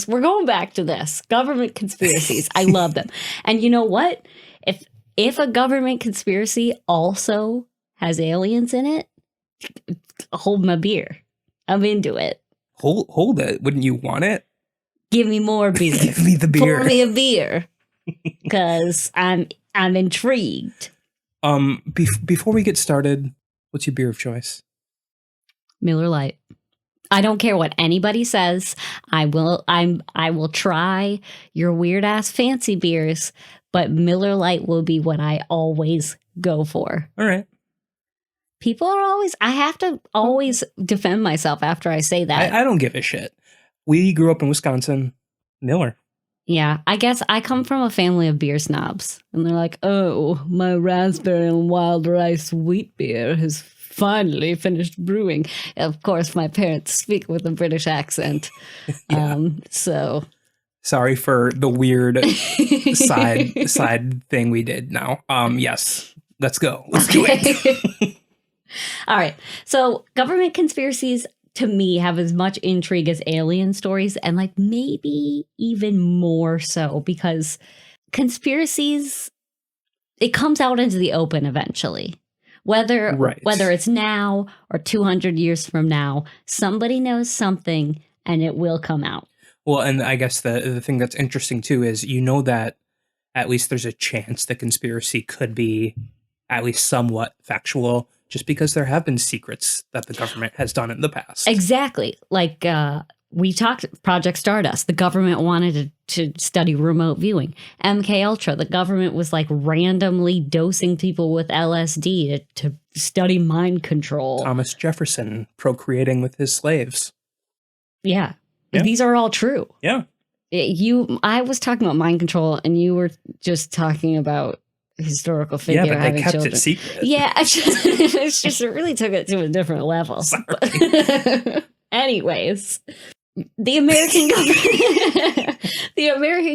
We're going back to this. Government conspiracies. I love them. And you know what? If a government conspiracy also has aliens in it, hold my beer. I'm into it. Hold it. Wouldn't you want it? Give me more beer. Give me the beer. Pour me a beer. Because I'm intrigued. Before we get started, what's your beer of choice? Miller Lite. I don't care what anybody says. I will try your weird ass fancy beers, but Miller Lite will be what I always go for. All right. People are always, I have to always defend myself after I say that. I don't give a shit. We grew up in Wisconsin. Miller. Yeah, I guess I come from a family of beer snobs. And they're like, oh, my raspberry and wild rice wheat beer has finally finished brewing. Of course, my parents speak with a British accent. So... Sorry for the weird side thing we did now. Yes, let's go. Let's do it. All right. So government conspiracies to me have as much intrigue as alien stories, and like maybe even more so because conspiracies, it comes out into the open eventually. Whether it's now or 200 years from now, somebody knows something and it will come out. Well, and I guess the thing that's interesting too is that at least there's a chance the conspiracy could be at least somewhat factual, just because there have been secrets that the government has done in the past. Exactly. Like we talked Project Stardust. The government wanted to study remote viewing. MK Ultra. The government was like randomly dosing people with LSD to study mind control. Thomas Jefferson procreating with his slaves. Yeah. These are all true. Yeah. I was talking about mind control and you were just talking about historical figure. Yeah, but they kept children. it secret. Yeah, it really took it to a different level. Sorry. Anyways, the American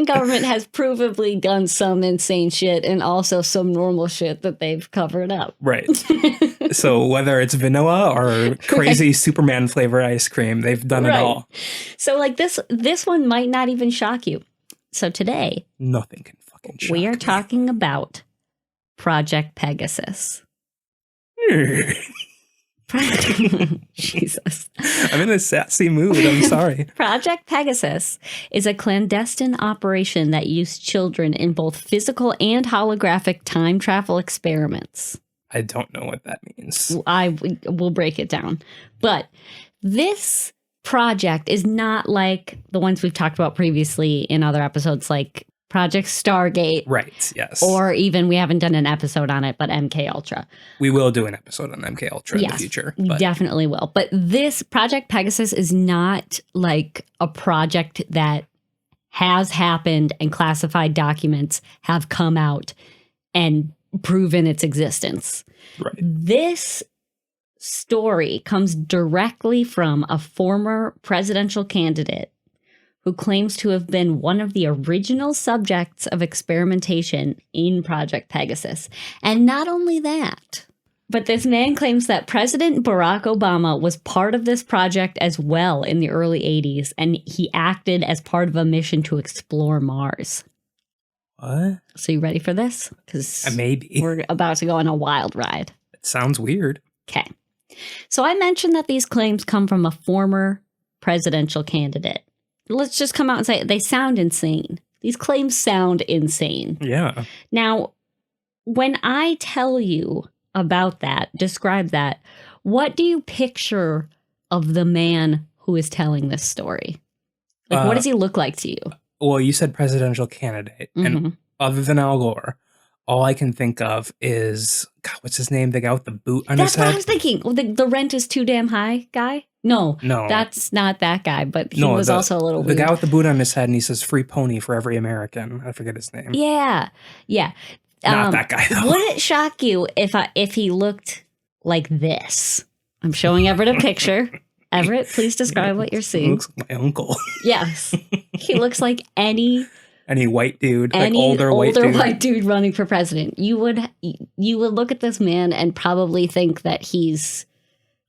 government has provably done some insane shit and also some normal shit that they've covered up. Right. So whether it's vanilla or crazy Superman flavor ice cream, they've done it all. So like this one might not even shock you. So today, nothing can fucking shock we are me. talking about Project Pegasus. Jesus. I'm in a sassy mood. I'm sorry. Project Pegasus is a clandestine operation that used children in both physical and holographic time travel experiments. I don't know what that means. I will break it down. But this project is not like the ones we've talked about previously in other episodes, like Project Stargate. Right, yes. Or even, we haven't done an episode on it, but MK Ultra. We will do an episode on MK Ultra in the future. We definitely will. But this Project Pegasus is not like a project that has happened and classified documents have come out and proven its existence. Right. This story comes directly from a former presidential candidate who claims to have been one of the original subjects of experimentation in Project Pegasus. And not only that, but this man claims that President Barack Obama was part of this project as well in the early 80s, and he acted as part of a mission to explore Mars. What? So you ready for this? Because maybe. We're about to go on a wild ride. It sounds weird. Okay. So I mentioned that these claims come from a former presidential candidate. Let's just come out and say it. They sound insane. These claims sound insane. Yeah. Now, when I tell you about that, describe that, what do you picture of the man who is telling this story? Like, what does he look like to you? Well, you said presidential candidate. And other than Al Gore, all I can think of is, God, what's his name? The guy with the boot on his head? That's what I was thinking. Well, the rent is too damn high guy? No, that's not that guy, but he was also a little weird. The guy with the boot on his head, and he says free pony for every American. I forget his name. Yeah. Not that guy, though. Would it shock you if he looked like this? I'm showing Everett a picture. Everett, please describe what you're seeing. He looks like my uncle. Yes. He looks like any white dude, like older white dude running for president. You would look at this man and probably think that he's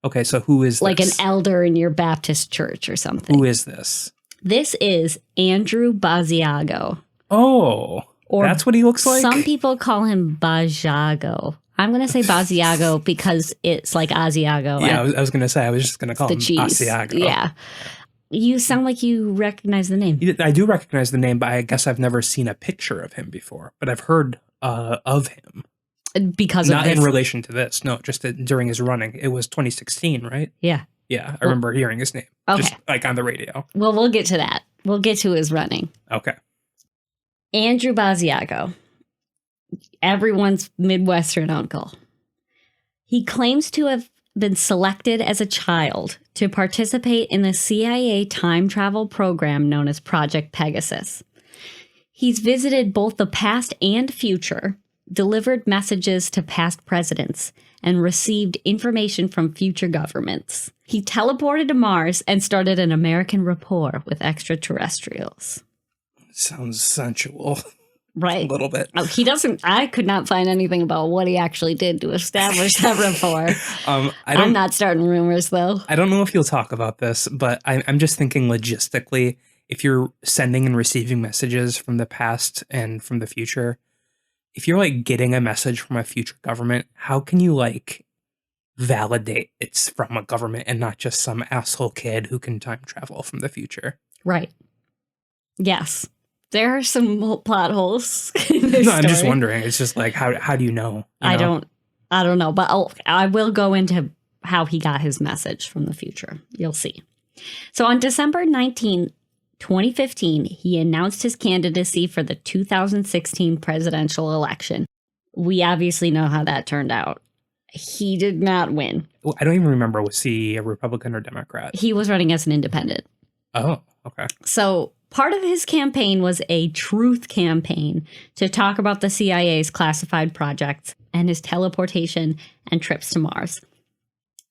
okay. So who is like this? an elder in your Baptist church or something? Who is this? This is Andrew Basiago. Oh, Or that's what he looks like? Some people call him Basiago. I'm going to say Basiago because it's like Asiago. Yeah, I was going to say, I was just going to call him cheese. Basiago. Yeah. You sound like you recognize the name. I do recognize the name, but I guess I've never seen a picture of him before. But I've heard of him. Because Not of this. in relation to this. No, just during his running. It was 2016, right? Yeah. Yeah, I remember hearing his name. Okay. Just like on the radio. Well, we'll get to that. We'll get to his running. Okay. Andrew Basiago. Everyone's Midwestern uncle. He claims to have been selected as a child to participate in the CIA time travel program known as Project Pegasus. He's visited both the past and future, delivered messages to past presidents, and received information from future governments. He teleported to Mars and started an American rapport with extraterrestrials. Sounds sensual. Right. A little bit. Oh, he doesn't. I could not find anything about what he actually did to establish that rapport. I'm not starting rumors, though. I don't know if you'll talk about this, but I'm just thinking logistically, if you're sending and receiving messages from the past and from the future, if you're like getting a message from a future government, how can you like validate it's from a government and not just some asshole kid who can time travel from the future? Right. Yes. There are some plot holes in this story. I'm just wondering. It's just like, how do you know? I don't know, but I will go into how he got his message from the future. You'll see. So on December 19, 2015, he announced his candidacy for the 2016 presidential election. We obviously know how that turned out. He did not win. I don't even remember. Was he a Republican or Democrat? He was running as an independent. Oh, okay. So part of his campaign was a truth campaign to talk about the CIA's classified projects and his teleportation and trips to Mars.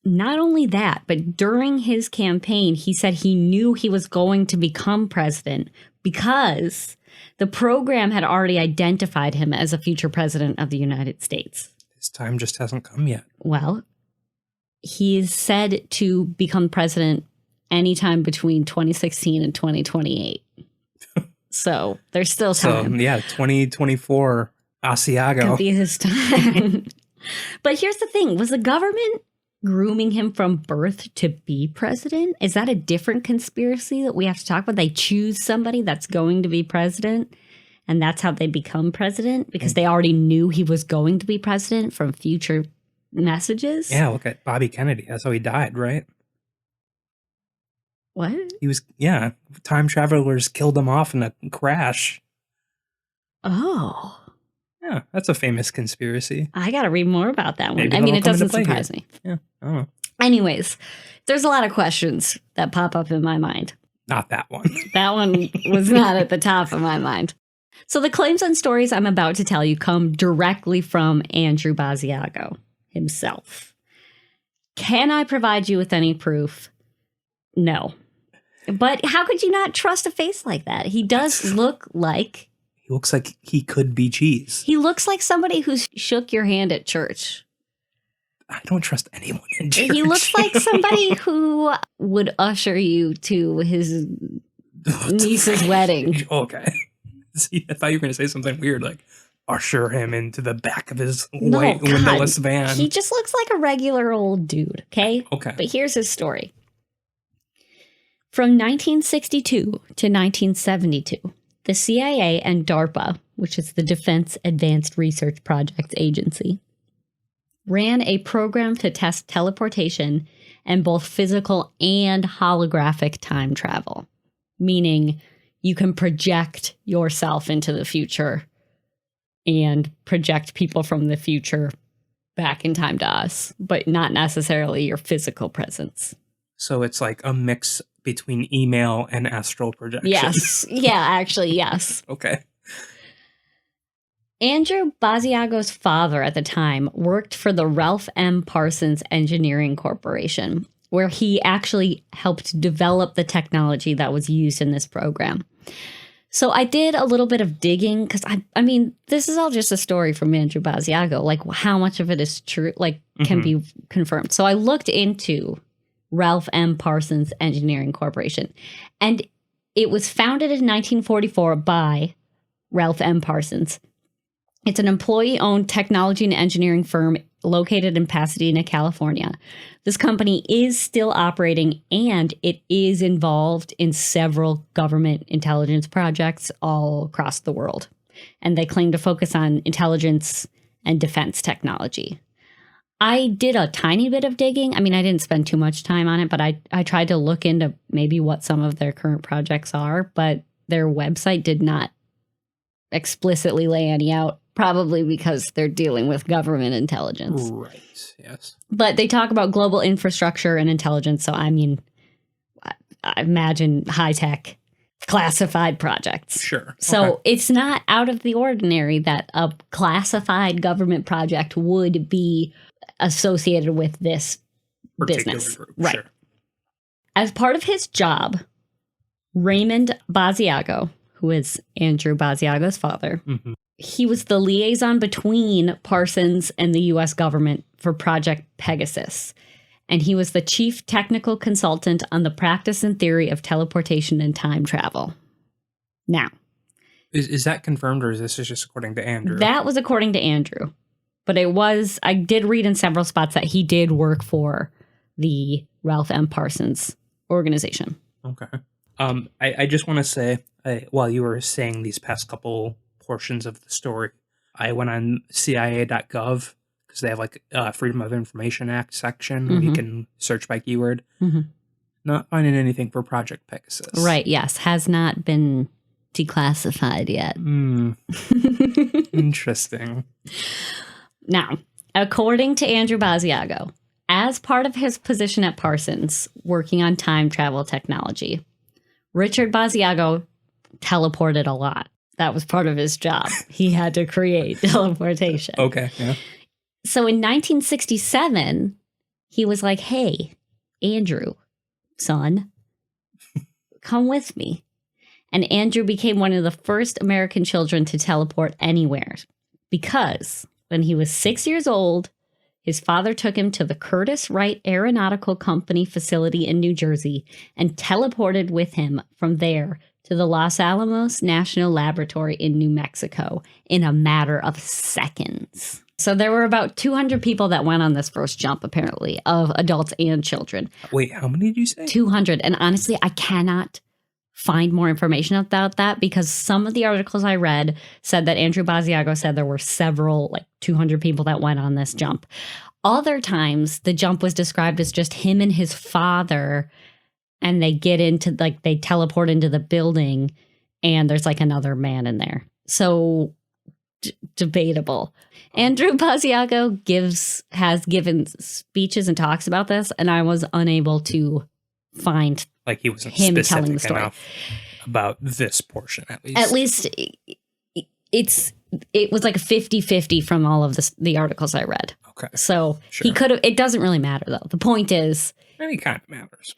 Not only that, but during his campaign, he said he knew he was going to become president because the program had already identified him as a future president of the United States. His time just hasn't come yet. Well, he is said to become president anytime between 2016 and 2028. So there's still time. So, yeah, 2024, Asiago. Could be his time. But here's the thing. Was the government grooming him from birth to be president? Is that a different conspiracy that we have to talk about? They choose somebody that's going to be president, and that's how they become president? Because they already knew he was going to be president from future messages? Yeah, look at Bobby Kennedy. That's how he died, right? What? He was, yeah, time travelers killed him off in a crash. Oh. Yeah, that's a famous conspiracy. I got to read more about that one. Maybe I mean, that'll it come into doesn't play surprise here. me. Yeah, I don't know. Anyways, there's a lot of questions that pop up in my mind. Not that one. That one was not at the top of my mind. So the claims and stories I'm about to tell you come directly from Andrew Basiago himself. Can I provide you with any proof? No. But how could you not trust a face like that? He does look like... He looks like he could be cheese. He looks like somebody who shook your hand at church. I don't trust anyone in church. He looks like somebody who would usher you to his niece's wedding. Okay. See, I thought you were going to say something weird, like usher him into the back of his white windowless van. He just looks like a regular old dude, okay? Okay. But here's his story. From 1962 to 1972, the CIA and DARPA, which is the Defense Advanced Research Projects Agency, ran a program to test teleportation and both physical and holographic time travel, meaning you can project yourself into the future and project people from the future back in time to us, but not necessarily your physical presence. So it's like a mix between email and astral projection. Yes. Yeah, actually, yes. Okay. Andrew Basiago's father at the time worked for the Ralph M. Parsons Engineering Corporation, where he actually helped develop the technology that was used in this program. So I did a little bit of digging because, I mean, this is all just a story from Andrew Basiago. Like, how much of it is true, like, can be confirmed. So I looked into Ralph M. Parsons Engineering Corporation. And It was founded in 1944 by Ralph M. Parsons. It's an employee-owned technology and engineering firm located in Pasadena, California. This company is still operating, and it is involved in several government intelligence projects all across the world. And they claim to focus on intelligence and defense technology. I did a tiny bit of digging. I mean, I didn't spend too much time on it, but I tried to look into maybe what some of their current projects are, but their website did not explicitly lay any out, probably because they're dealing with government intelligence. Right, yes. But they talk about global infrastructure and intelligence, so I mean, I imagine high-tech classified projects. Sure. So okay. It's not out of the ordinary that a classified government project would be associated with this Particular business. Group. Right. Sure. As part of his job, Raymond Basiago, who is Andrew Basiago's father, he was the liaison between Parsons and the U.S. government for Project Pegasus. And he was the chief technical consultant on the practice and theory of teleportation and time travel. Now, Is that confirmed, or is this just according to Andrew? that was according to Andrew. But I did read in several spots that he did work for the Ralph M. Parsons organization. Okay. I just want to say, while you were saying these past couple portions of the story, I went on CIA.gov because they have like Freedom of Information Act section where you can search by keyword. Not finding anything for Project Pegasus. Right, yes. Has not been declassified yet. Interesting. Now, according to Andrew Basiago, as part of his position at Parsons, working on time travel technology, Richard Basiago teleported a lot. That was part of his job. He had to create teleportation. Okay, yeah. So in 1967, he was like, hey, Andrew, son, come with me. And Andrew became one of the first American children to teleport anywhere because when he was 6 years old, his father took him to the Curtiss Wright Aeronautical Company facility in New Jersey and teleported with him from there to the Los Alamos National Laboratory in New Mexico in a matter of seconds. So there were about 200 people that went on this first jump, apparently, of adults and children. Wait, how many did you say? 200. And honestly, I cannot find more information about that because some of the articles I read said that Andrew Basiago said there were several, like 200 people that went on this jump. Other times, the jump was described as just him and his father, and they get into, like, they teleport into the building, and there's, like, another man in there. So, debatable. Andrew Basiago has given speeches and talks about this, and I was unable to find like he wasn't him specific telling the story enough about this portion, at least. At least it was like a 50-50 from all of the articles I read. Okay. So Sure. he could have, it doesn't really matter though. The point is, Any kind of matters.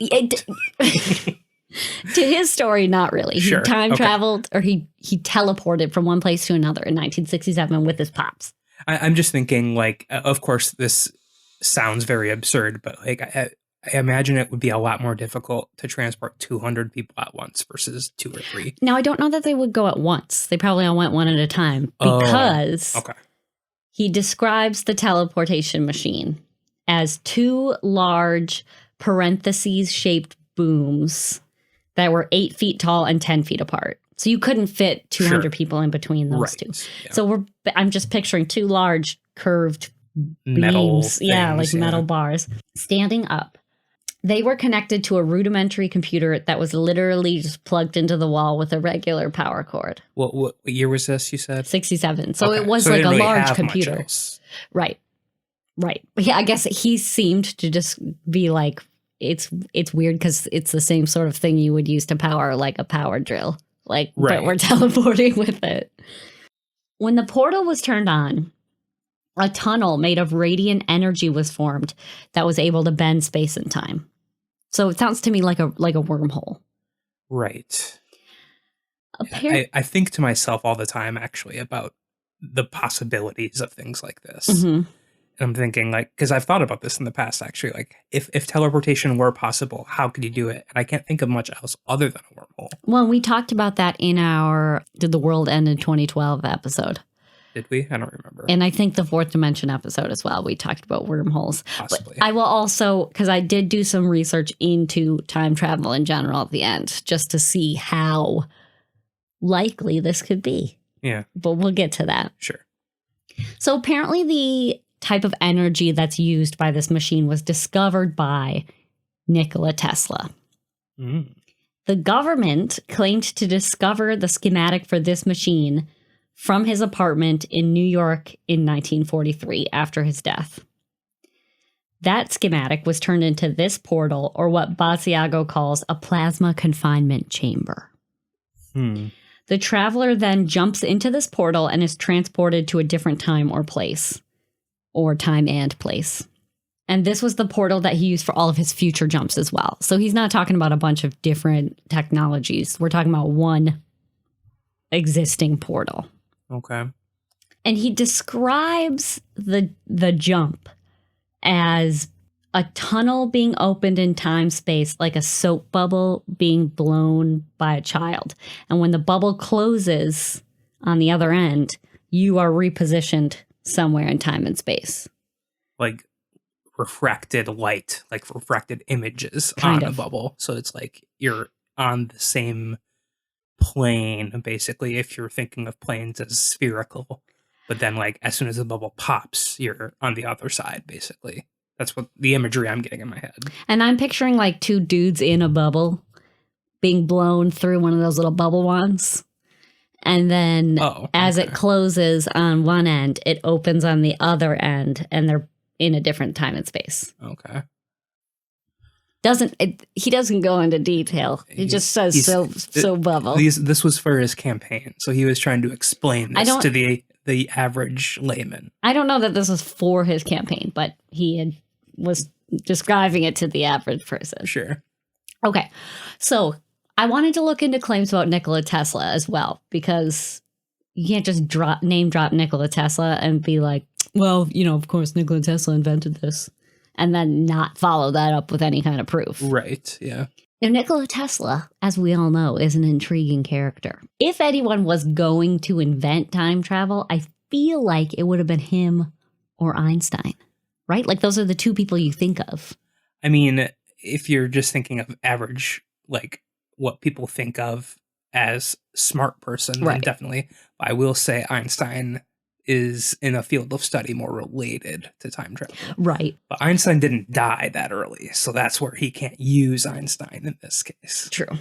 To his story, not really. Sure. He time Okay. traveled, or he teleported from one place to another in 1967 with his pops. I'm just thinking, like, of course, this sounds very absurd, but like, I imagine it would be a lot more difficult to transport 200 people at once versus 2 or 3. Now, I don't know that they would go at once. They probably all went one at a time because Okay. he describes the teleportation machine as 2 large parentheses-shaped booms that were 8 feet tall and 10 feet apart. So you couldn't fit 200 Sure. people in between those Right. two. Yeah. So I'm just picturing 2 large curved Metal beams. Yeah, things, like metal bars standing up. They were connected to a rudimentary computer that was literally just plugged into the wall with a regular power cord. What year was this, you said? 67. So Okay. it was So they like a didn't really large have much computer. else. Right. But yeah, I guess he seemed to just be like, it's weird because it's the same sort of thing you would use to power like a power drill. Like, Right. but we're teleporting with it. When the portal was turned on, a tunnel made of radiant energy was formed that was able to bend space and time. So it sounds to me like a wormhole. Right. I think to myself all the time, actually, about the possibilities of things like this. Mhm. I'm thinking, like, because I've thought about this in the past, actually, like, if teleportation were possible, how could you do it? And I can't think of much else other than a wormhole. Well, we talked about that in our Did the World End in 2012 episode. Did we? I don't remember. And I think the Fourth Dimension episode as well. We talked about wormholes. Possibly. But I will also, because I did do some research into time travel in general at the end, just to see how likely this could be. Yeah. But we'll get to that. Sure. So apparently the type of energy that's used by this machine was discovered by Nikola Tesla. Mm. The government claimed to discover the schematic for this machine from his apartment in New York in 1943 after his death. That schematic was turned into this portal, or what Basiago calls a plasma confinement chamber. The traveler then jumps into this portal and is transported to a different time or place, or time and place. And this was the portal that he used for all of his future jumps as well. So he's not talking about a bunch of different technologies. We're talking about one existing portal. Okay. And he describes the jump as a tunnel being opened in time-space, like a soap bubble being blown by a child. And when the bubble closes on the other end, you are repositioned somewhere in time and space. Like refracted light, like refracted images Kind on of. a bubble. So it's like you're on the same plane, basically, if you're thinking of planes as spherical. But then, like, as soon as the bubble pops, you're on the other side, basically. That's what the imagery I'm getting in my head. And I'm picturing like two dudes in a bubble being blown through one of those little bubble wands. And then as it closes on one end, it opens on the other end, and they're in a different time and space. Okay. He doesn't go into detail. He just says so bubble. This was for his campaign, so he was trying to explain this to the average layman. I don't know that this was for his campaign, but he was describing it to the average person. Sure. Okay. So I wanted to look into claims about Nikola Tesla as well, because you can't just name drop Nikola Tesla and be like, well, of course, Nikola Tesla invented this, and then not follow that up with any kind of proof. Right. Yeah. Now, Nikola Tesla, as we all know, is an intriguing character. If anyone was going to invent time travel, I feel like it would have been him or Einstein, right? Like, those are the two people you think of. I mean, if you're just thinking of average, like what people think of as smart person, then definitely. I will say Einstein is in a field of study more related to time travel. Right. But Einstein didn't die that early, so that's where he can't use Einstein in this case. True.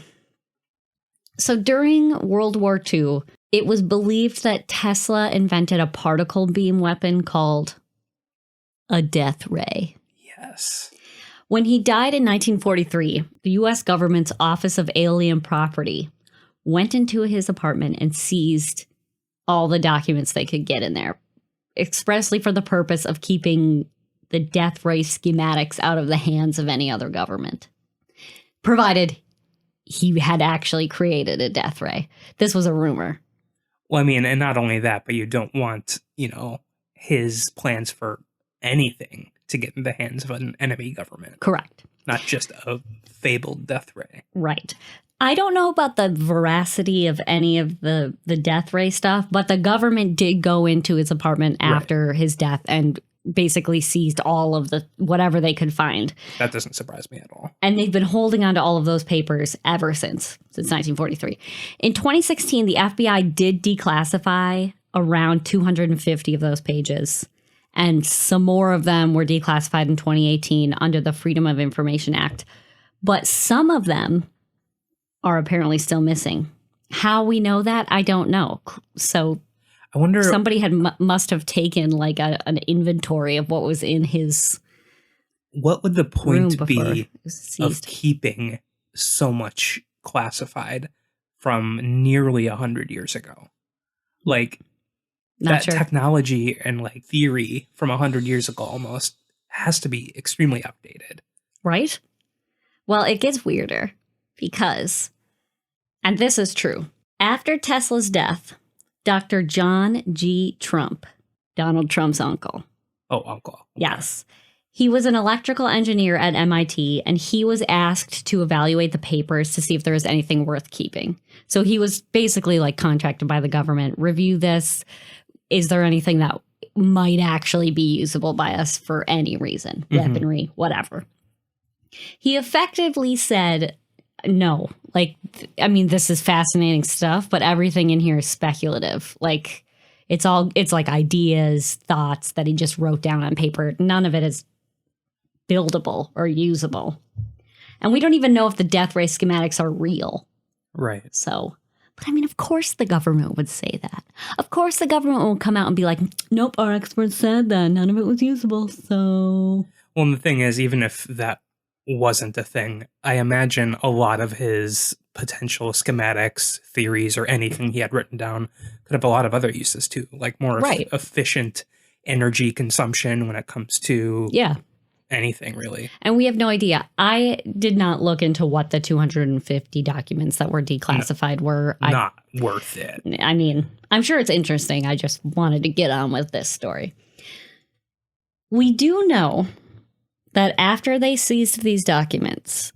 So during World War II, it was believed that Tesla invented a particle beam weapon called a death ray. Yes. When he died in 1943, the U.S. government's Office of Alien Property went into his apartment and seized all the documents they could get in there, expressly for the purpose of keeping the death ray schematics out of the hands of any other government, provided he had actually created a death ray. This was a rumor. Well, I mean, and not only that, but you don't want, his plans for anything to get in the hands of an enemy government. Correct. Not just a fabled death ray. Right. I don't know about the veracity of any of the death ray stuff, but the government did go into his apartment after his death and basically seized all of the whatever they could find. That doesn't surprise me at all. And they've been holding on to all of those papers ever since 1943. In 2016, the FBI did declassify around 250 of those pages. And some more of them were declassified in 2018 under the Freedom of Information Act. But some of them are apparently still missing. How we know that, I don't know. So I wonder, somebody must have taken like an inventory of what was in his what would the point room be of keeping so much classified from nearly 100 years ago? Like, Not that technology and like theory from 100 years ago almost has to be extremely outdated. Right? Well, it gets weirder because, and this is true, after Tesla's death, Dr. John G. Trump, Donald Trump's uncle, Oh, uncle. Okay. Yes. He was an electrical engineer at MIT, and he was asked to evaluate the papers to see if there was anything worth keeping. So he was basically like contracted by the government. Review this. Is there anything that might actually be usable by us for any reason? Weaponry, whatever. He effectively said, no. Like, I mean, this is fascinating stuff, but everything in here is speculative. Like, it's like ideas, thoughts that he just wrote down on paper. None of it is buildable or usable. And we don't even know if the death ray schematics are real. Right. So, but I mean, of course the government would say that. Of course the government will come out and be like, nope, our experts said that none of it was usable. So. Well, and the thing is, even if that wasn't a thing, I imagine a lot of his potential schematics, theories, or anything he had written down could have a lot of other uses too, like more efficient energy consumption when it comes to anything, really. And we have no idea. I did not look into what the 250 documents that were declassified were. Not worth it. I mean, I'm sure it's interesting. I just wanted to get on with this story. We do know that after they seized these documents,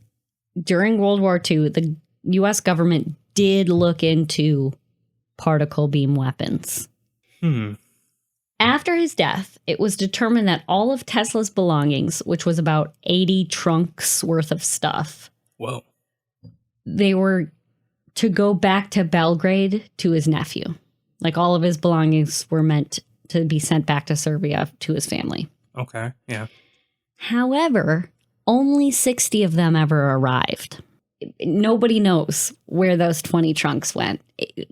during World War II, the U.S. government did look into particle beam weapons. After his death, it was determined that all of Tesla's belongings, which was about 80 trunks worth of stuff, they were to go back to Belgrade to his nephew. Like, all of his belongings were meant to be sent back to Serbia to his family. Okay, yeah. However, only 60 of them ever arrived. Nobody knows where those 20 trunks went.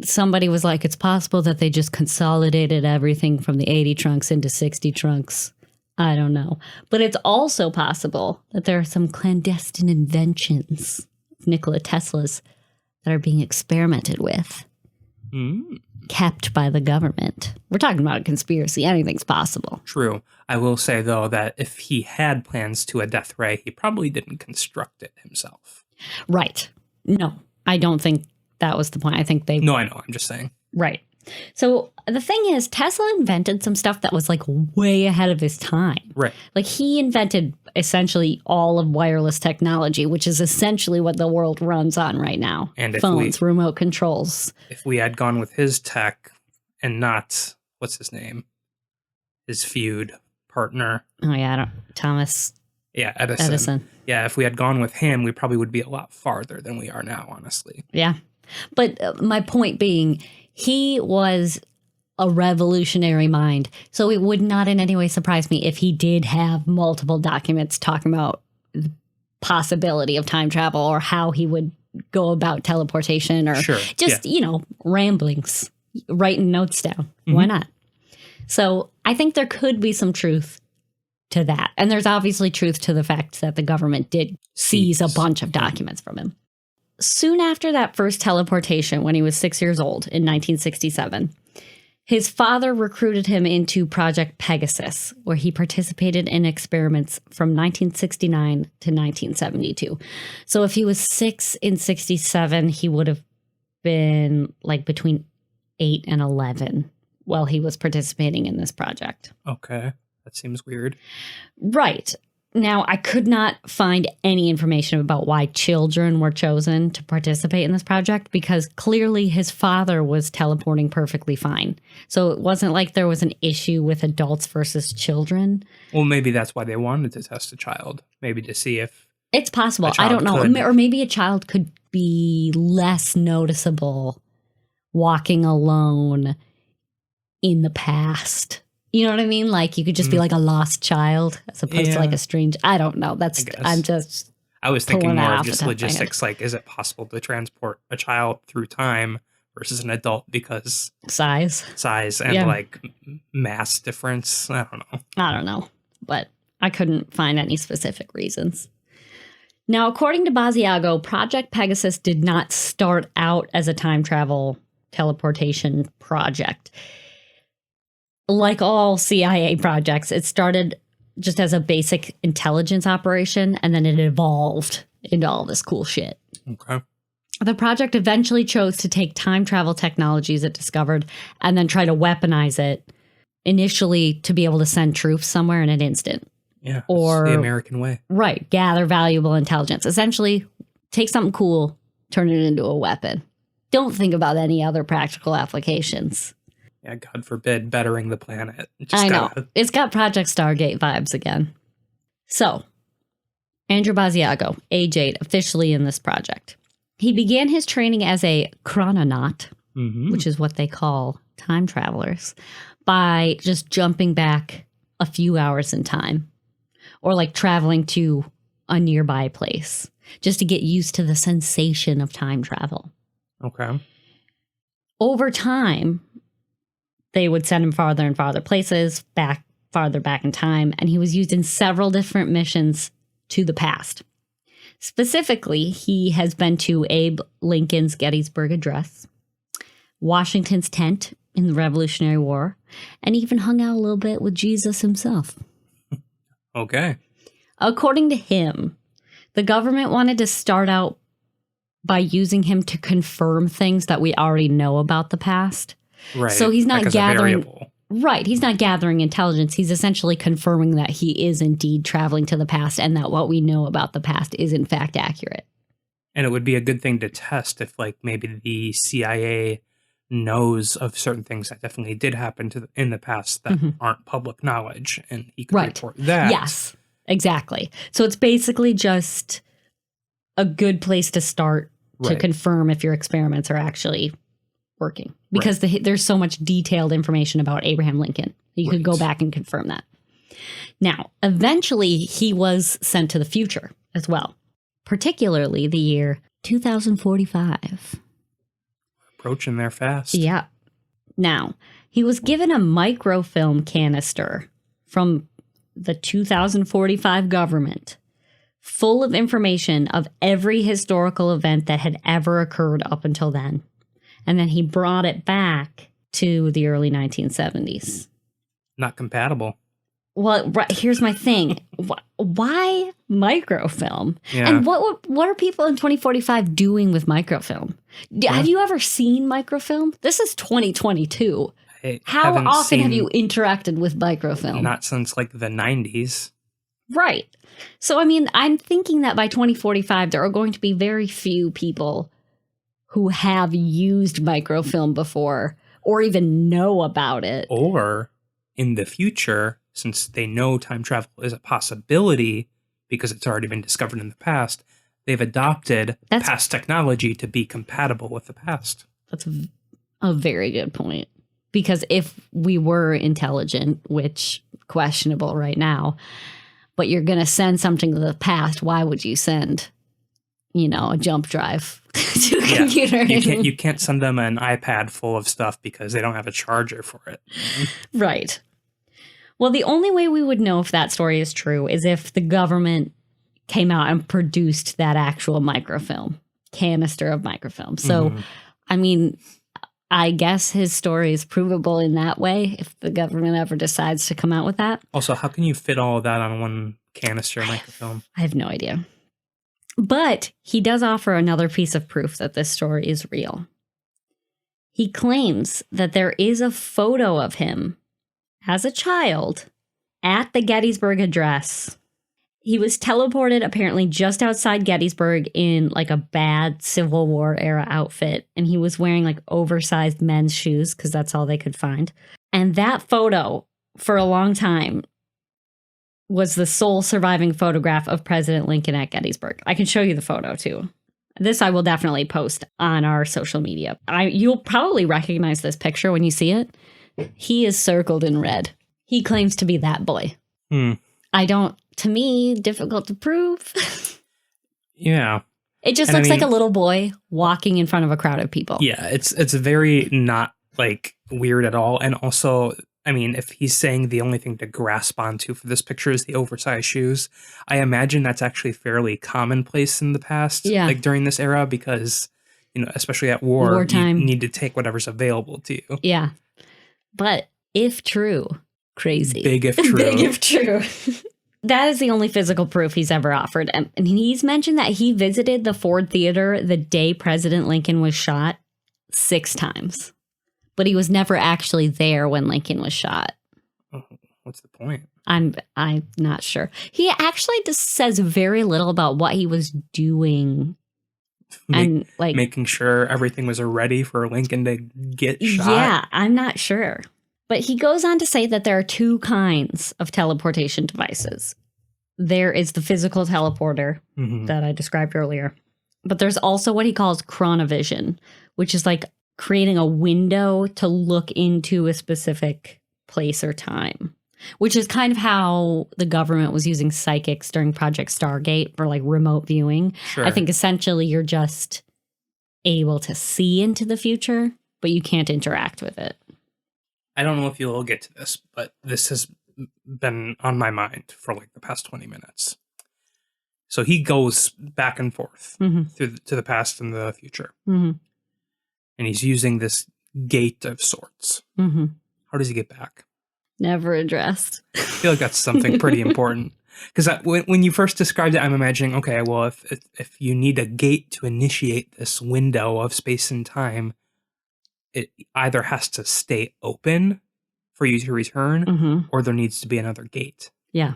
Somebody was like, it's possible that they just consolidated everything from the 80 trunks into 60 trunks. I don't know. But it's also possible that there are some clandestine inventions of Nikola Tesla's that are being experimented with, kept by the government. We're talking about a conspiracy. Anything's possible. True. I will say, though, that if he had plans to a death ray, he probably didn't construct it himself. Right. No, I don't think that was the point. I think they... No, I know. I'm just saying. Right. So the thing is, Tesla invented some stuff that was like way ahead of his time. Right. Like, he invented essentially all of wireless technology, which is essentially what the world runs on right now. And phones, remote controls. If we had gone with his tech and not, what's his name? His feud partner. Oh, yeah. Thomas... Yeah, Edison. Yeah, if we had gone with him, we probably would be a lot farther than we are now, honestly. Yeah. But my point being, he was a revolutionary mind. So it would not in any way surprise me if he did have multiple documents talking about the possibility of time travel or how he would go about teleportation or ramblings, writing notes down. Why not? So I think there could be some truth to that. And there's obviously truth to the fact that the government did seize a bunch of documents from him. Soon after that first teleportation, when he was 6 years old in 1967, his father recruited him into Project Pegasus, where he participated in experiments from 1969 to 1972. So if he was 6 in 67, he would have been like between 8 and 11 while he was participating in this project. Okay. That seems weird. Right. Now, I could not find any information about why children were chosen to participate in this project because clearly his father was teleporting perfectly fine. So it wasn't like there was an issue with adults versus children. Well, maybe that's why they wanted to test a child. Maybe to see if... It's possible. I don't know. Or maybe a child could be less noticeable walking alone in the past. You know what I mean? Like, you could just be like a lost child as opposed to like a strange... I don't know. I was thinking more of just logistics. Like, is it possible to transport a child through time versus an adult because... Size and like mass difference? I don't know. But I couldn't find any specific reasons. Now, according to Basiago, Project Pegasus did not start out as a time travel teleportation project. Like all CIA projects, it started just as a basic intelligence operation, and then it evolved into all this cool shit. Okay. The project eventually chose to take time travel technologies it discovered and then try to weaponize it initially to be able to send troops somewhere in an instant. Yeah, Or it's the American way. Right. Gather valuable intelligence. Essentially, take something cool, turn it into a weapon. Don't think about any other practical applications. Yeah, God forbid, bettering the planet. I know. It's got Project Stargate vibes again. So, Andrew Basiago, age 8, officially in this project. He began his training as a chrononaut, which is what they call time travelers, by just jumping back a few hours in time, or like traveling to a nearby place, just to get used to the sensation of time travel. Okay. Over time, they would send him farther and farther places, farther back in time, and he was used in several different missions to the past. Specifically, he has been to Abe Lincoln's Gettysburg Address, Washington's tent in the Revolutionary War, and even hung out a little bit with Jesus himself. Okay. According to him, the government wanted to start out by using him to confirm things that we already know about the past. Right. So he's not gathering. Right. He's not gathering intelligence. He's essentially confirming that he is indeed traveling to the past and that what we know about the past is in fact accurate. And it would be a good thing to test if, like, maybe the CIA knows of certain things that definitely did happen in the past that aren't public knowledge, and he could report that. Yes, exactly. So it's basically just a good place to start to confirm if your experiments are actually working, because there's so much detailed information about Abraham Lincoln. You could go back and confirm that. Now, eventually, he was sent to the future as well, particularly the year 2045. Approaching there fast. Yeah. Now, he was given a microfilm canister from the 2045 government full of information of every historical event that had ever occurred up until then. And then he brought it back to the early 1970s. Not compatible. Well, here's my thing. Why microfilm? Yeah. And what are people in 2045 doing with microfilm? Have you ever seen microfilm? This is 2022. How often have you interacted with microfilm? Not since like the 90s. Right. So, I mean, I'm thinking that by 2045, there are going to be very few people who have used microfilm before or even know about it. Or in the future, since they know time travel is a possibility because it's already been discovered in the past, they've adopted past technology to be compatible with the past. That's a very good point. Because if we were intelligent, which questionable right now, but you're going to send something to the past, why would you send, a jump drive to a computer? You can't send them an iPad full of stuff because they don't have a charger for it. Right. Well, the only way we would know if that story is true is if the government came out and produced that actual canister of microfilm. So, I mean, I guess his story is provable in that way if the government ever decides to come out with that. Also, how can you fit all of that on one canister microfilm? I have no idea. But he does offer another piece of proof that this story is real. He claims that there is a photo of him as a child at the Gettysburg Address. He was teleported apparently just outside Gettysburg in like a bad Civil War era outfit. And he was wearing like oversized men's shoes because that's all they could find. And that photo for a long time was the sole surviving photograph of President Lincoln at Gettysburg. I can show you the photo too. This I will definitely post on our social media. You'll probably recognize this picture when you see it. He is circled in red. He claims to be that boy. To me, difficult to prove. Yeah. It just looks like a little boy walking in front of a crowd of people. Yeah, it's very not like weird at all. And also, I mean, if he's saying the only thing to grasp onto for this picture is the oversized shoes, I imagine that's actually fairly commonplace in the past, like during this era, because, especially at wartime, you need to take whatever's available to you. Yeah. But if true, crazy. Big if true. Big if true. That is the only physical proof he's ever offered. And he's mentioned that he visited the Ford Theater the day President Lincoln was shot 6 times. But he was never actually there when Lincoln was shot. What's the point? I'm not sure. He actually just says very little about what he was doing. And like making sure everything was ready for Lincoln to get shot. Yeah, I'm not sure. But he goes on to say that there are two kinds of teleportation devices. There is the physical teleporter that I described earlier. But there's also what he calls chronovision, which is like creating a window to look into a specific place or time, which is kind of how the government was using psychics during Project Stargate for like remote viewing. Sure. I think essentially you're just able to see into the future, but you can't interact with it. I don't know if you'll get to this, but this has been on my mind for like the past 20 minutes. So he goes back and forth to the past and the future. And he's using this gate of sorts. How does he get back? Never addressed. I feel like that's something pretty important. Because when you first described it, I'm imagining, okay, well, if you need a gate to initiate this window of space and time, it either has to stay open for you to return, or there needs to be another gate. Yeah.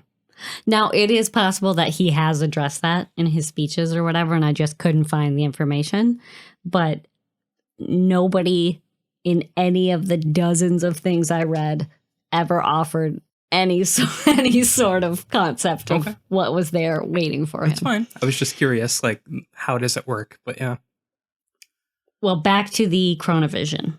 Now, it is possible that he has addressed that in his speeches or whatever, and I just couldn't find the information. But nobody in any of the dozens of things I read ever offered any sort of concept of what was there waiting for him. That's fine. I was just curious, like, how does it work? But yeah. Well, back to the chronovision.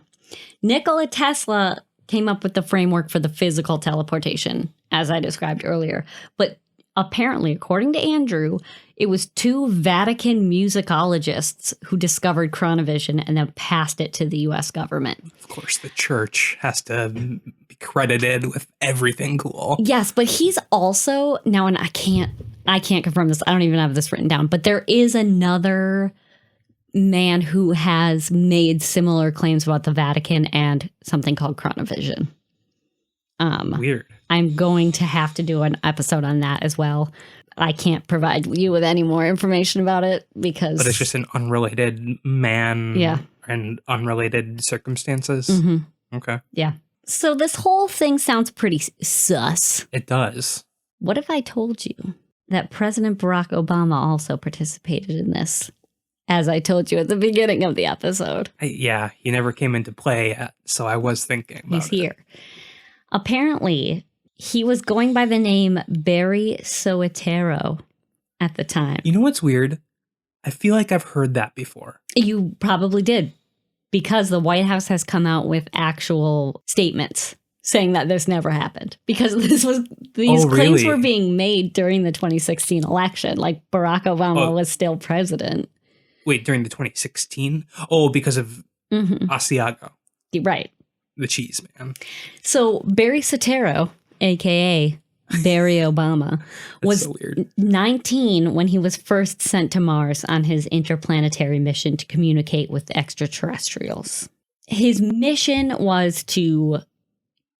Nikola Tesla came up with the framework for the physical teleportation, as I described earlier. But apparently, according to Andrew, it was two Vatican musicologists who discovered chronovision and then passed it to the U.S. government. Of course, the church has to be credited with everything cool. Yes, but he's also now, and I can't confirm this. I don't even have this written down, but there is another man who has made similar claims about the Vatican and something called chronovision. Weird. I'm going to have to do an episode on that as well. I can't provide you with any more information about it because... But it's just an unrelated man and unrelated circumstances? Okay. Yeah. So this whole thing sounds pretty sus. It does. What if I told you that President Barack Obama also participated in this? As I told you at the beginning of the episode. He never came into play yet, so I was thinking about He's here. Apparently, he was going by the name Barry Soetoro at the time. You know what's weird? I feel like I've heard that before. You probably did, because the White House has come out with actual statements saying that this never happened. Because these claims were being made during the 2016 election. Like Barack Obama was still president. Wait, during the 2016? Oh, because of Basiago. Right. The cheese, man. So Barry Soetoro, a.k.a. Barry Obama, was 19 when he was first sent to Mars on his interplanetary mission to communicate with extraterrestrials. His mission was to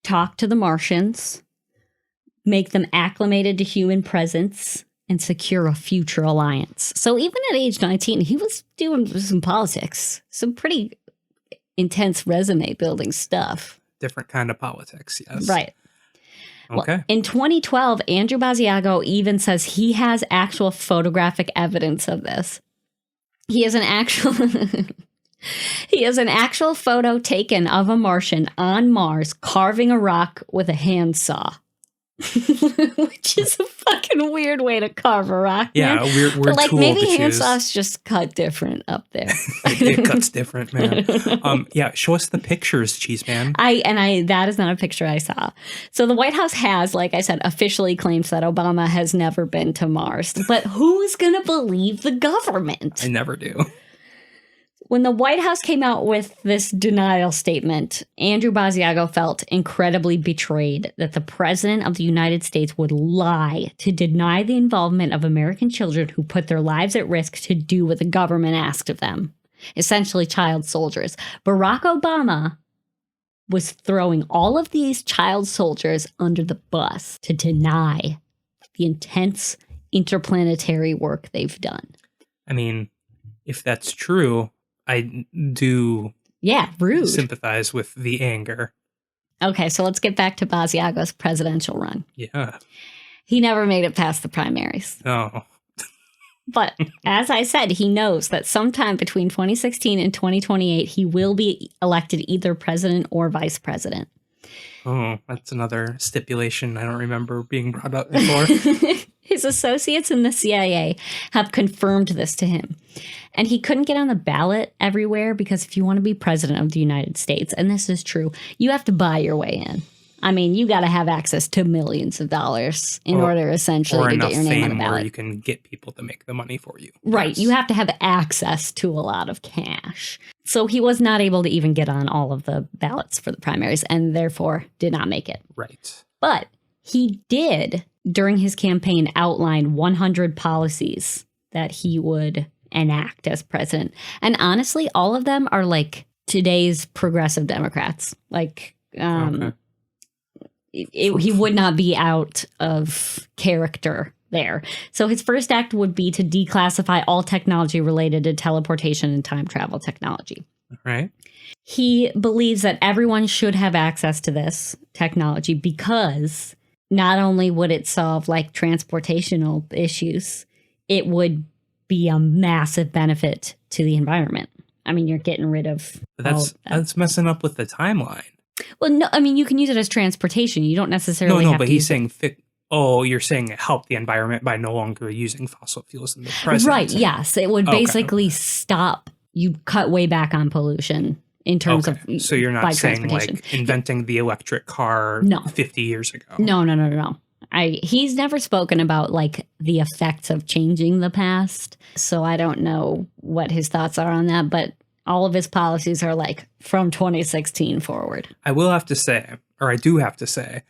talk to the Martians, make them acclimated to human presence, and secure a future alliance. So even at age 19, he was doing some politics, some pretty intense resume building stuff. Different kind of politics, yes. Right. Okay. Well, in 2012, Andrew Basiago even says he has actual photographic evidence of this. He has an actual photo taken of a Martian on Mars carving a rock with a handsaw. Which is a fucking weird way to carve a rock. Yeah, man. weird but like tool maybe to handsaws just cut different up there. It cuts different, man. Show us the pictures, cheese man. That is not a picture I saw. So the White House has, like I said, officially claims that Obama has never been to Mars. But who's gonna believe the government? I never do. When the White House came out with this denial statement, Andrew Basiago felt incredibly betrayed that the President of the United States would lie to deny the involvement of American children who put their lives at risk to do what the government asked of them, essentially child soldiers. Barack Obama was throwing all of these child soldiers under the bus to deny the intense interplanetary work they've done. I mean, if that's true, I do rude. sympathize with the anger. Okay, so let's get back to Basiago's presidential run. Yeah. He never made it past the primaries. Oh. But as I said, he knows that sometime between 2016 and 2028, he will be elected either president or vice president. Oh, that's another stipulation I don't remember being brought up before. His associates in the CIA have confirmed this to him. And he couldn't get on the ballot everywhere because if you want to be president of the United States, and this is true, you have to buy your way in. I mean, you got to have access to millions of dollars in order essentially to get your name on the ballot. Where you can get people to make the money for you. Right. Yes. You have to have access to a lot of cash. So he was not able to even get on all of the ballots for the primaries and therefore did not make it. Right. But he did, during his campaign, outline 100 policies that he would enact as president. And honestly, all of them are like today's progressive Democrats. Like, Okay. He would not be out of character there. So his first act would be to declassify all technology related to teleportation and time travel technology. Right. He believes that everyone should have access to this technology because not only would it solve like transportational issues, it would be a massive benefit to the environment. I mean, you're getting rid of that's messing up with the timeline. Well, no, I mean, you can use it as transportation. You don't necessarily have but to he's saying you're saying help the environment by no longer using fossil fuels in the present. Right, yes. It would basically stop, you cut way back on pollution in terms of so you're not saying like inventing the electric car 50 years ago. No. He's never spoken about like the effects of changing the past. So I don't know what his thoughts are on that, but all of his policies are like from 2016 forward. I do have to say,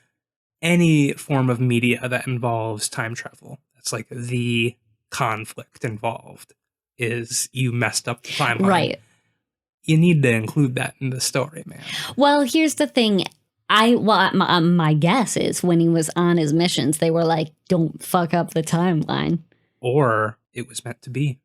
any form of media that involves time travel, that's like the conflict involved, is you messed up the timeline. Right. You need to include that in the story, man. Well, here's the thing. My guess is when he was on his missions, they were like, don't fuck up the timeline. Or it was meant to be.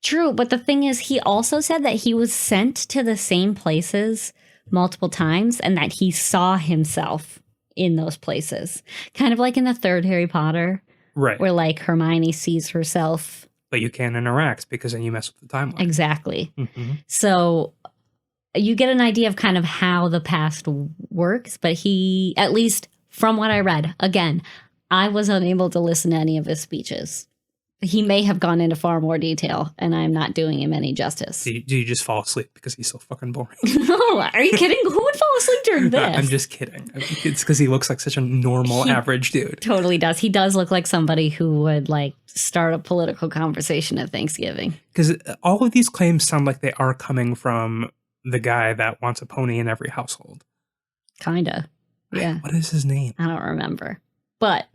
True, but the thing is, he also said that he was sent to the same places multiple times and that he saw himself in those places. Kind of like in the third Harry Potter. Right. Where like Hermione sees herself. But you can't interact because then you mess with the timeline. Exactly. Mm-hmm. So you get an idea of kind of how the past works, but he, at least from what I read, again, I was unable to listen to any of his speeches. He may have gone into far more detail, and I'm not doing him any justice. Do you just fall asleep because he's so fucking boring? No, are you kidding? Who would fall asleep during this? I'm just kidding. It's because he looks like such a normal, average dude. Totally does. He does look like somebody who would like start a political conversation at Thanksgiving. Because all of these claims sound like they are coming from the guy that wants a pony in every household. Kinda. Yeah. What is his name? I don't remember. But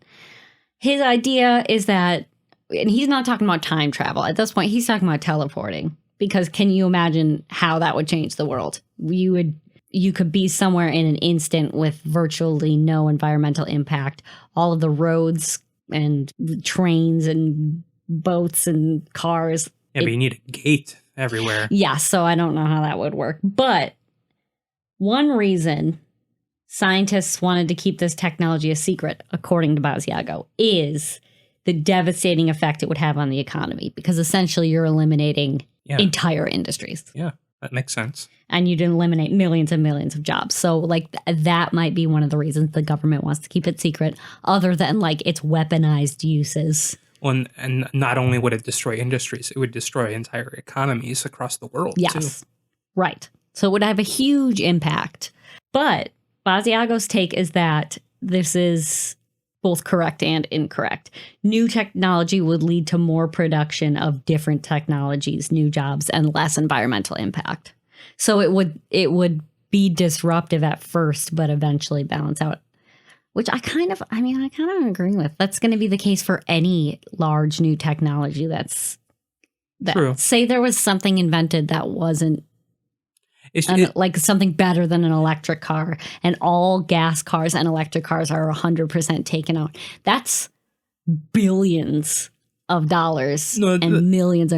his idea is that, and he's not talking about time travel. At this point, he's talking about teleporting. Because can you imagine how that would change the world? You could be somewhere in an instant with virtually no environmental impact. All of the roads and trains and boats and cars. Yeah, but you need a gate everywhere. Yeah, so I don't know how that would work. But one reason scientists wanted to keep this technology a secret, according to Basiago, is the devastating effect it would have on the economy. Because essentially you're eliminating entire industries. Yeah, that makes sense. And you'd eliminate millions and millions of jobs. So like that might be one of the reasons the government wants to keep it secret, other than like its weaponized uses. Well, and not only would it destroy industries, it would destroy entire economies across the world, yes, too. Right. So it would have a huge impact. But Basiago's take is that this is both correct and incorrect. New technology would lead to more production of different technologies, new jobs, and less environmental impact. So it would be disruptive at first, but eventually balance out. Which I kind of agree with. That's going to be the case for any large new technology True. Say there was something invented that wasn't like something better than an electric car, and all gas cars and electric cars are 100% taken out. That's billions of dollars and millions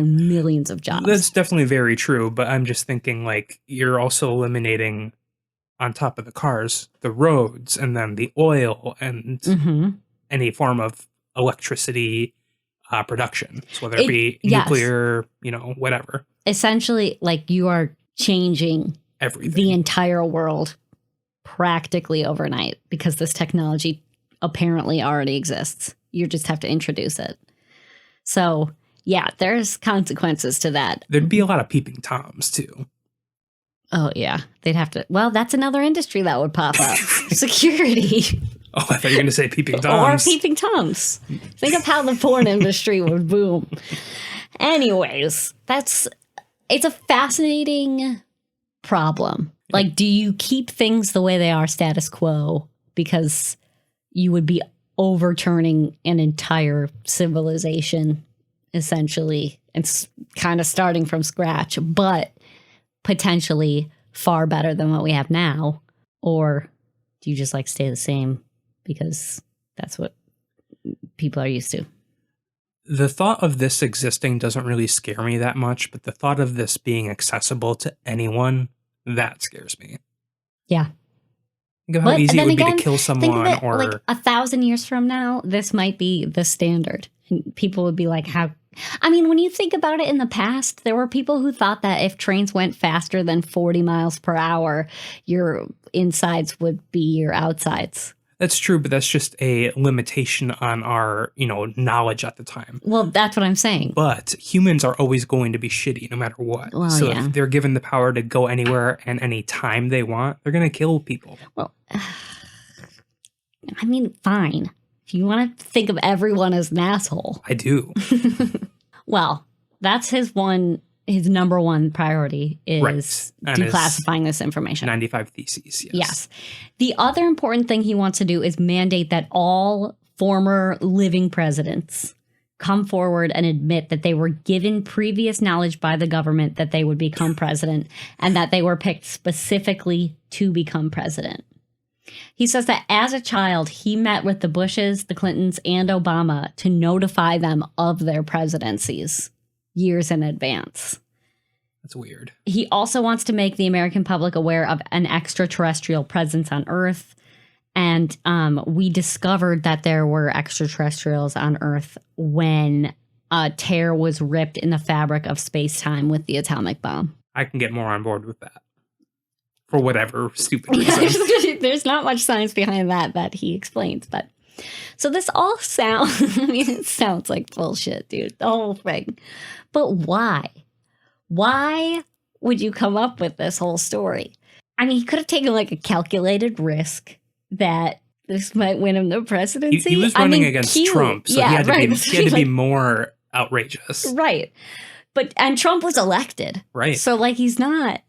of jobs. That's definitely very true, but I'm just thinking like you're also eliminating on top of the cars, the roads, and then the oil and any form of electricity production. So whether it be nuclear, whatever. Essentially, like you are changing everything, the entire world practically overnight because this technology apparently already exists. You just have to introduce it. So, yeah, there's consequences to that. There'd be a lot of peeping Toms, too. Oh, yeah. They'd have to. Well, that's another industry that would pop up. Security. Oh, I thought you were going to say peeping Toms. Or peeping Toms. Think of how the porn industry would boom. Anyways, it's a fascinating problem. Like, do you keep things the way they are, status quo, because you would be overturning an entire civilization, essentially, and kind of starting from scratch, but potentially far better than what we have now? Or do you just like stay the same because that's what people are used to? The thought of this existing doesn't really scare me that much, but the thought of this being accessible to anyone, that scares me. Yeah. Think of how easy it would be to kill someone. Think of it, or like 1,000 years from now, this might be the standard. And people would be like, how? I mean, when you think about it in the past, there were people who thought that if trains went faster than 40 miles per hour, your insides would be your outsides. That's true, but that's just a limitation on our, knowledge at the time. Well, that's what I'm saying. But humans are always going to be shitty no matter what. Well, so yeah. If they're given the power to go anywhere and any time they want, they're going to kill people. Well, I mean, fine. If you want to think of everyone as an asshole. I do. Well, that's his number one priority is declassifying this information. 95 Theses, yes. Yes. The other important thing he wants to do is mandate that all former living presidents come forward and admit that they were given previous knowledge by the government that they would become president and that they were picked specifically to become president. He says that as a child, he met with the Bushes, the Clintons, and Obama to notify them of their presidencies years in advance. That's weird. He also wants to make the American public aware of an extraterrestrial presence on Earth. And we discovered that there were extraterrestrials on Earth when a tear was ripped in the fabric of space-time with the atomic bomb. I can get more on board with that. For whatever stupid reason. There's not much science behind that he explains. But so this all sounds, it sounds like bullshit, dude. The whole thing. But why? Why would you come up with this whole story? I mean, he could have taken like a calculated risk that this might win him the presidency. He was running against Trump, so he had to be more outrageous. Right. And Trump was elected. Right. So it's not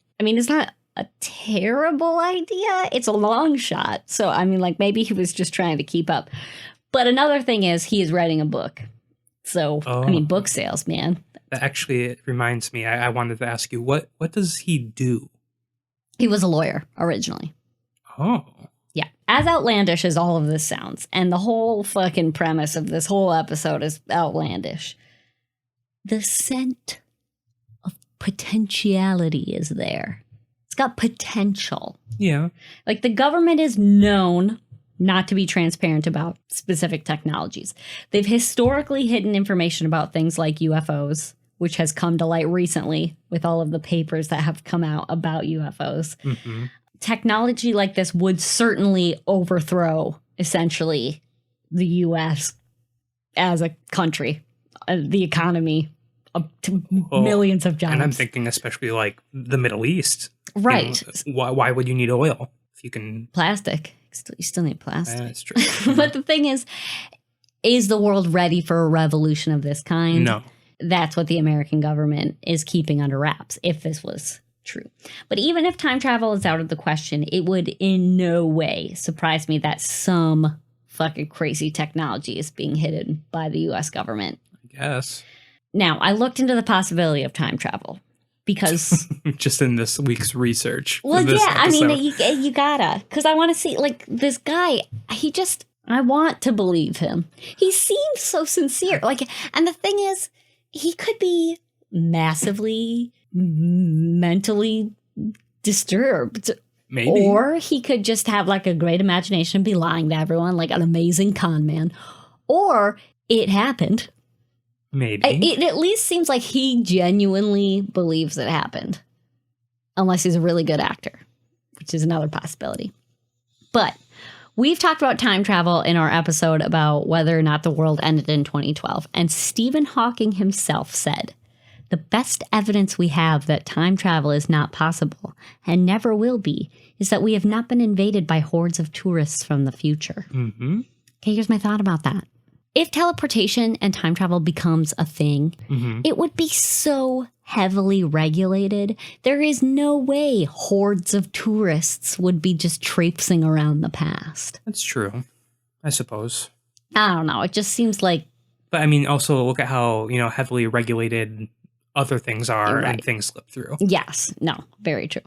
a terrible idea. It's a long shot. So, maybe he was just trying to keep up. But another thing is he is writing a book. So, book sales, man. That actually reminds me, I wanted to ask you, what does he do? He was a lawyer originally. Oh. Yeah. As outlandish as all of this sounds, and the whole fucking premise of this whole episode is outlandish, the scent of potentiality is there. It's got potential. Yeah. Like the government is known not to be transparent about specific technologies. They've historically hidden information about things like UFOs, which has come to light recently with all of the papers that have come out about UFOs. Mm-hmm. Technology like this would certainly overthrow, essentially, the U.S. as a country, the economy, to millions of jobs. And I'm thinking especially like the Middle East. Right. Why would you need oil if you can... Plastic. You still need plastic. That's true. But the thing is the world ready for a revolution of this kind? No. That's what the American government is keeping under wraps, if this was true. But even if time travel is out of the question, it would in no way surprise me that some fucking crazy technology is being hidden by the U.S. government. I guess. Now, I looked into the possibility of time travel because... Just in this week's research. Well, yeah, you gotta. Because I want to see, this guy, I want to believe him. He seems so sincere. And the thing is, he could be massively mentally disturbed. Maybe. Or he could just have like a great imagination and be lying to everyone like an amazing con man. Or it happened. Maybe. It at least seems like he genuinely believes it happened. Unless he's a really good actor, which is another possibility. But we've talked about time travel in our episode about whether or not the world ended in 2012. And Stephen Hawking himself said, the best evidence we have that time travel is not possible and never will be is that we have not been invaded by hordes of tourists from the future. Mm-hmm. Okay, here's my thought about that. If teleportation and time travel becomes a thing, it would be so heavily regulated. There is no way hordes of tourists would be just traipsing around the past. That's true, I suppose. I don't know. It just seems like... But I mean, also look at how, heavily regulated other things are and things slip through. Yes. No, very true.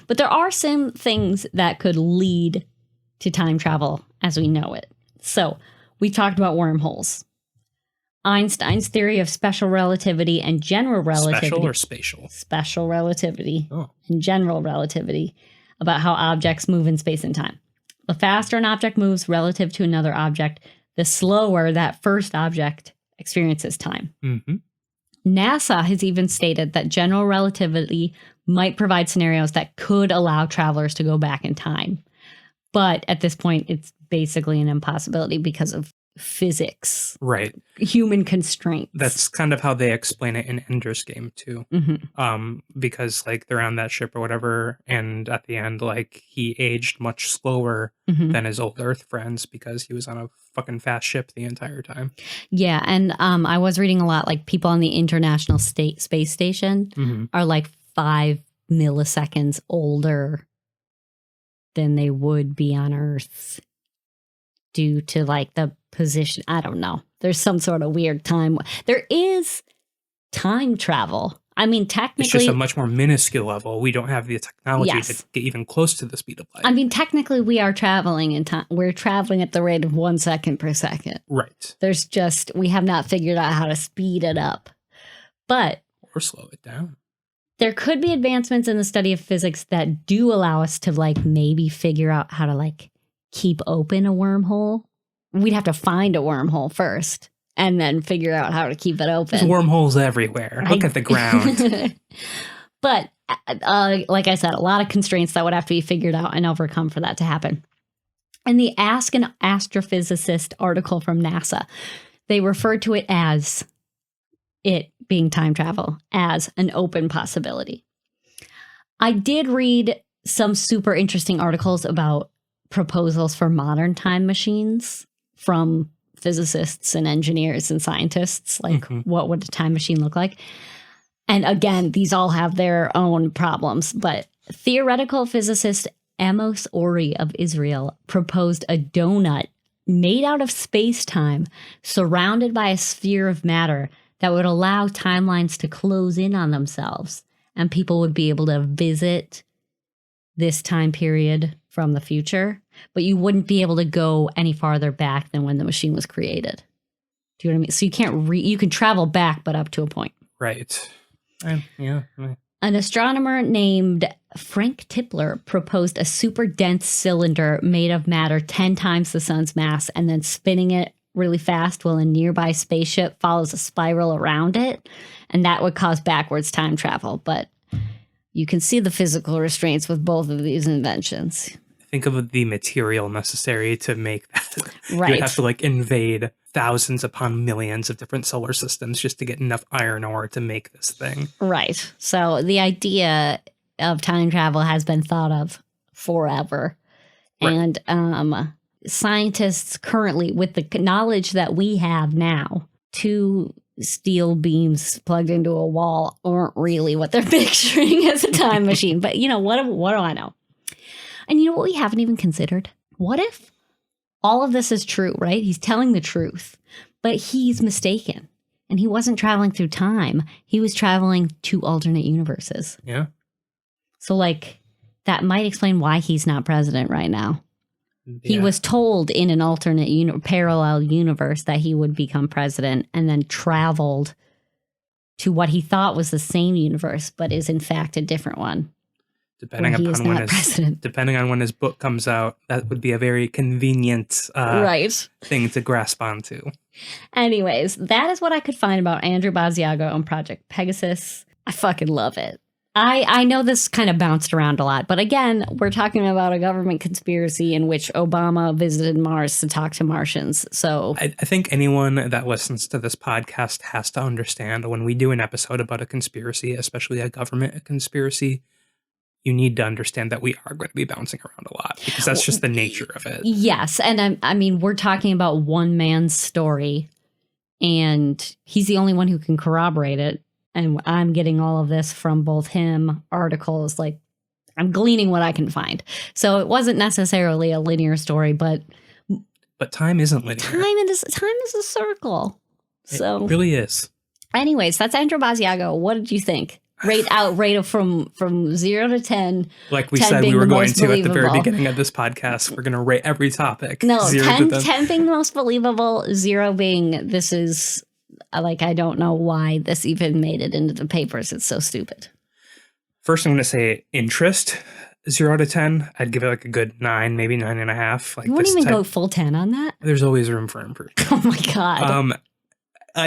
But there are some things that could lead to time travel as we know it. So we talked about wormholes. Einstein's theory of special relativity and general relativity. Special or spatial? Special relativity and general relativity about how objects move in space and time. The faster an object moves relative to another object, the slower that first object experiences time. Mm-hmm. NASA has even stated that general relativity might provide scenarios that could allow travelers to go back in time. But at this point, it's basically an impossibility because of physics. Right. Human constraints. That's kind of how they explain it in Ender's Game, too. Because, they're on that ship or whatever, and at the end, he aged much slower than his old Earth friends because he was on a fucking fast ship the entire time. Yeah, and I was reading a lot, people on the International Space Station are 5 milliseconds older than they would be on Earth due to the position. I don't know. There's some sort of weird time. There is time travel. I mean, technically, it's just a much more minuscule level. We don't have the technology to get even close to the speed of light. I mean, technically, we are traveling in time. We're traveling at the rate of 1 second per second. Right. We have not figured out how to speed it up. But or slow it down. There could be advancements in the study of physics that do allow us to maybe figure out how to keep open a wormhole. We'd have to find a wormhole first and then figure out how to keep it open. There's wormholes everywhere. Look at the ground. But like I said, a lot of constraints that would have to be figured out and overcome for that to happen. In the Ask an Astrophysicist article from NASA, they referred to it as it being time travel as an open possibility. I did read some super interesting articles about proposals for modern time machines from physicists and engineers and scientists. What would a time machine look like? And again, these all have their own problems, but theoretical physicist Amos Ori of Israel proposed a donut made out of space-time surrounded by a sphere of matter that would allow timelines to close in on themselves, and people would be able to visit this time period from the future, but you wouldn't be able to go any farther back than when the machine was created. Do you know what I mean? So you can't you can travel back, but up to a point. Right. Yeah. An astronomer named Frank Tipler proposed a super dense cylinder made of matter 10 times the sun's mass and then spinning it really fast while a nearby spaceship follows a spiral around it. And that would cause backwards time travel. But you can see the physical restraints with both of these inventions. Think of the material necessary to make that. Right. You'd have to invade thousands upon millions of different solar systems just to get enough iron ore to make this thing. Right. So the idea of time travel has been thought of forever. Right. And scientists currently, with the knowledge that we have now, 2 steel beams plugged into a wall aren't really what they're picturing as a time machine. But, what do I know? And you know what we haven't even considered? What if all of this is true, right? He's telling the truth, but he's mistaken. And he wasn't traveling through time. He was traveling to alternate universes. Yeah. So, that might explain why he's not president right now. Yeah. He was told in an alternate parallel universe that he would become president and then traveled to what he thought was the same universe, but is in fact a different one. Depending where he is upon when not president. depending on when his book comes out, that would be a very convenient Right. thing to grasp onto. Anyways, that is what I could find about Andrew Basiago on Project Pegasus. I fucking love it. I know this kind of bounced around a lot, but again, we're talking about a government conspiracy in which Obama visited Mars to talk to Martians. So I think anyone that listens to this podcast has to understand when we do an episode about a conspiracy, especially a government conspiracy, you need to understand that we are going to be bouncing around a lot because that's just the nature of it. yes, and I mean, we're talking about one man's story, and he's the only one who can corroborate it. And I'm getting all of this from both him, articles, like I'm gleaning what I can find. So it wasn't necessarily a linear story, but time isn't linear. Time is a circle. So it really is. Anyways, that's Andrew Basiago. What did you think? Rate from 0 to 10. Like we 10 said, we being were the going most to at the very believable. beginning of this podcast. We're going to rate every topic. No, 0 10, to 10 being the most believable, 0 being this is like, I don't know why this even made it into the papers. It's so stupid. First, I'm going to say interest, 0 to 10. I'd give it like a good 9, maybe 9.5. Like You won't this even type, go full 10 on that? There's always room for improvement. Oh my God.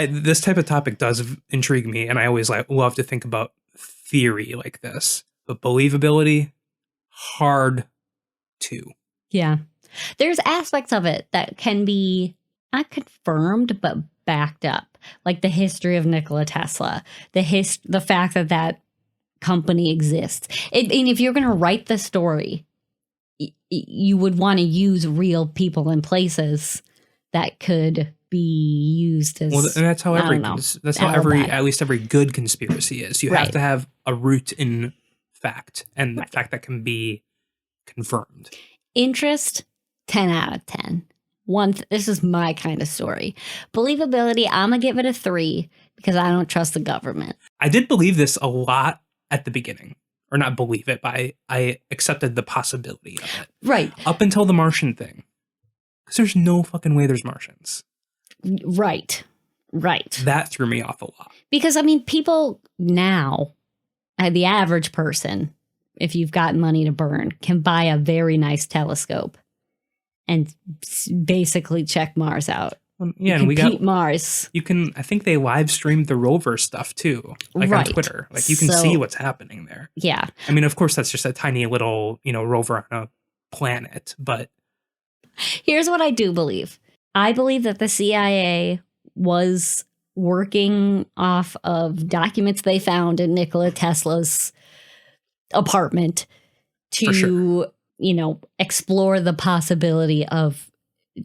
This type of topic does intrigue me, and I always love to think about theory like this. But believability, hard to. Yeah. There's aspects of it that can be not confirmed, but backed up. Like the history of Nikola Tesla, the fact that company exists. And if you're going to write the story, you would want to use real people and places that could be used as. Well, and that's how at least every good conspiracy is. You have to have a root in fact, and the fact that can be confirmed. Interest, 10 out of 10. This is my kind of story. Believability, I'm going to give it a 3 because I don't trust the government. I did believe this a lot at the beginning. Or not believe it, but I accepted the possibility of it. Right. Up until the Martian thing. Because there's no fucking way there's Martians. Right. That threw me off a lot. Because, I mean, people now, the average person, if you've got money to burn, can buy a very nice telescope and basically check Mars out. Yeah, and we got Mars. You can. I think they live streamed the rover stuff too, like on Twitter. Like you can see what's happening there. Yeah. I mean, of course, that's just a tiny little, rover on a planet. But here's what I do believe. I believe that the CIA was working off of documents they found in Nikola Tesla's apartment to, explore the possibility of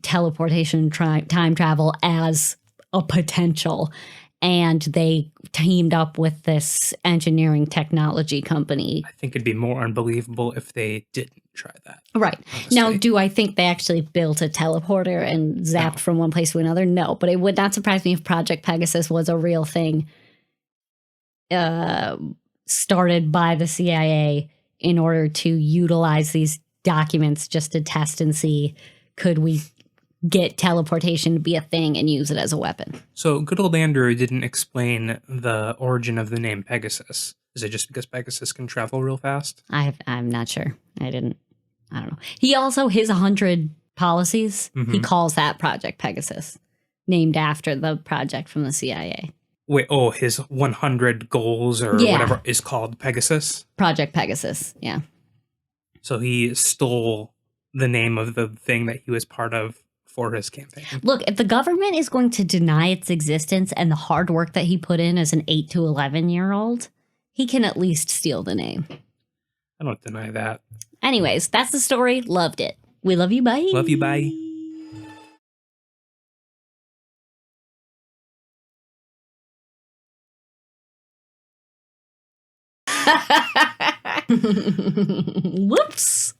teleportation time travel as a potential, and they teamed up with this engineering technology company. I think it'd be more unbelievable if they didn't try that. Right. Honestly. Now, do I think they actually built a teleporter and zapped from one place to another? No, but it would not surprise me if Project Pegasus was a real thing started by the CIA in order to utilize these documents just to test and see, could we get teleportation to be a thing and use it as a weapon. So good old Andrew didn't explain the origin of the name Pegasus. Is it just because Pegasus can travel real fast? I'm not sure. I don't know. He also, his 100 policies, he calls that Project Pegasus, named after the project from the CIA. Wait, his 100 goals or whatever is called Pegasus? Project Pegasus, yeah. So he stole the name of the thing that he was part of for his campaign. Look, if the government is going to deny its existence and the hard work that he put in as an 8 to 11-year-old, he can at least steal the name. I don't deny that. Anyways, that's the story. Loved it. We love you. Bye. Love you. Bye. Whoops.